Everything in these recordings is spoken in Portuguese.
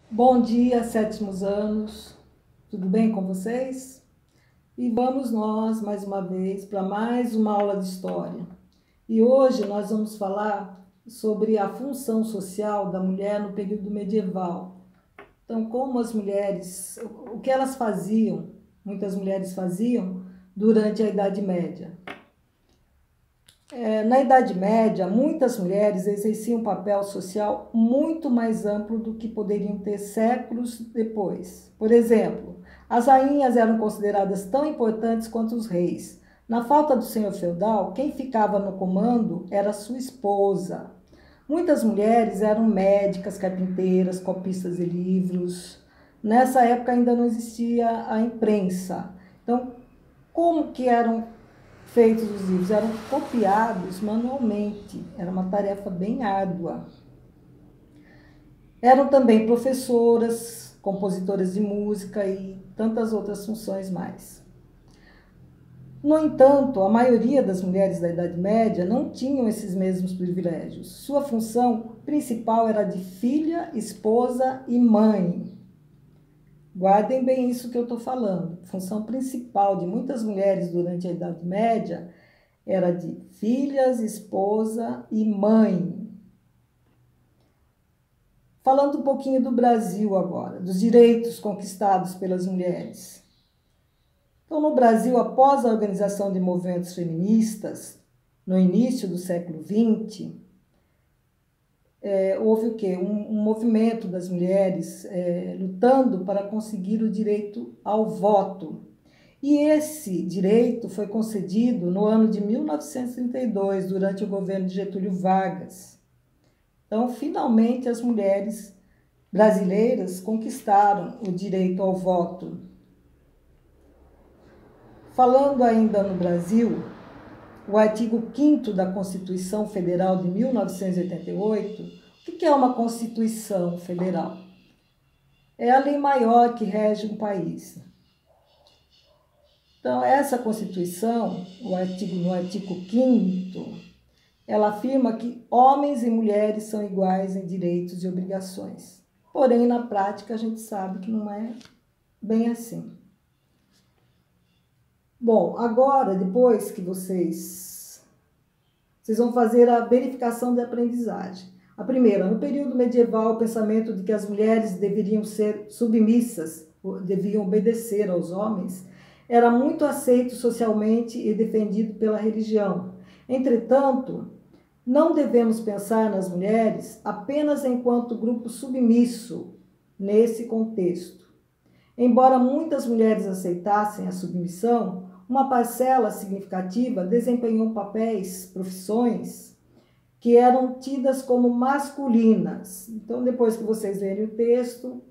Bom dia, sétimos anos, tudo bem com vocês? E vamos nós, mais uma vez, para mais uma aula de História. E hoje nós vamos falar sobre a função social da mulher no período medieval. Então, como as mulheres, o que elas faziam, muitas mulheres faziam durante a Idade Média. Na Idade Média, muitas mulheres exerciam um papel social muito mais amplo do que poderiam ter séculos depois. Por exemplo, as rainhas eram consideradas tão importantes quanto os reis. Na falta do senhor feudal, quem ficava no comando era sua esposa. Muitas mulheres eram médicas, carpinteiras, copistas de livros. Nessa época ainda não existia a imprensa. Então, como que eram feitos os livros? Eram copiados manualmente, era uma tarefa bem árdua. Eram também professoras, compositoras de música e tantas outras funções mais. No entanto, a maioria das mulheres da Idade Média não tinham esses mesmos privilégios. Sua função principal era de filha, esposa e mãe. Guardem bem isso que eu estou falando. A função principal de muitas mulheres durante a Idade Média era de filhas, esposa e mãe. Falando um pouquinho do Brasil agora, dos direitos conquistados pelas mulheres. Então, no Brasil, após a organização de movimentos feministas, no início do século XX, houve o quê? Um movimento das mulheres lutando para conseguir o direito ao voto. E esse direito foi concedido no ano de 1932, durante o governo de Getúlio Vargas. Então, finalmente, as mulheres brasileiras conquistaram o direito ao voto. Falando ainda no Brasil, o artigo 5º da Constituição Federal de 1988, o que é uma Constituição Federal? É a lei maior que rege um país. Então, essa Constituição, no artigo 5º, ela afirma que homens e mulheres são iguais em direitos e obrigações. Porém, na prática, a gente sabe que não é bem assim. Bom, agora, depois que vocês vão fazer a verificação da aprendizagem. A primeira, no período medieval, o pensamento de que as mulheres deveriam ser submissas, deviam obedecer aos homens, era muito aceito socialmente e defendido pela religião. Entretanto, não devemos pensar nas mulheres apenas enquanto grupo submisso nesse contexto. Embora muitas mulheres aceitassem a submissão, uma parcela significativa desempenhou papéis, profissões, que eram tidas como masculinas. Então, depois que vocês lerem o texto,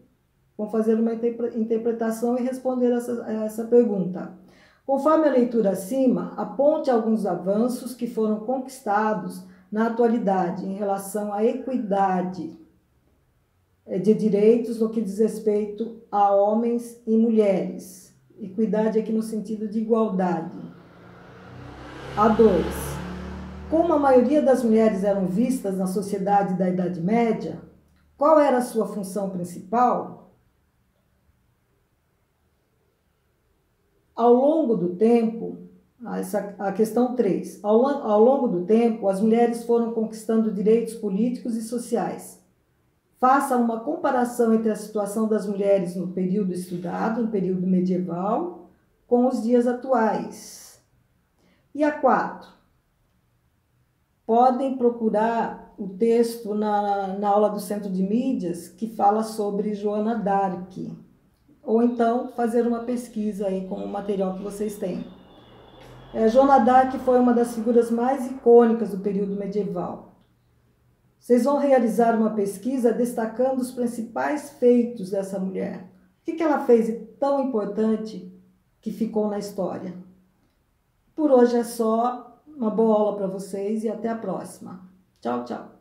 vão fazer uma interpretação e responder essa pergunta. Conforme a leitura acima, aponte alguns avanços que foram conquistados na atualidade em relação à equidade de direitos no que diz respeito a homens e mulheres. Equidade aqui no sentido de igualdade. A2. Como a maioria das mulheres eram vistas na sociedade da Idade Média, qual era a sua função principal? Ao longo do tempo, a questão 3, ao longo do tempo, as mulheres foram conquistando direitos políticos e sociais. Faça uma comparação entre a situação das mulheres no período estudado, no período medieval, com os dias atuais. E a 4, podem procurar o texto na aula do Centro de Mídias que fala sobre Joana d'Arc, ou então fazer uma pesquisa aí com o material que vocês têm. Joana d'Arc foi uma das figuras mais icônicas do período medieval. Vocês vão realizar uma pesquisa destacando os principais feitos dessa mulher. O que ela fez de tão importante que ficou na história? Por hoje é só. Uma boa aula para vocês e até a próxima. Tchau, tchau.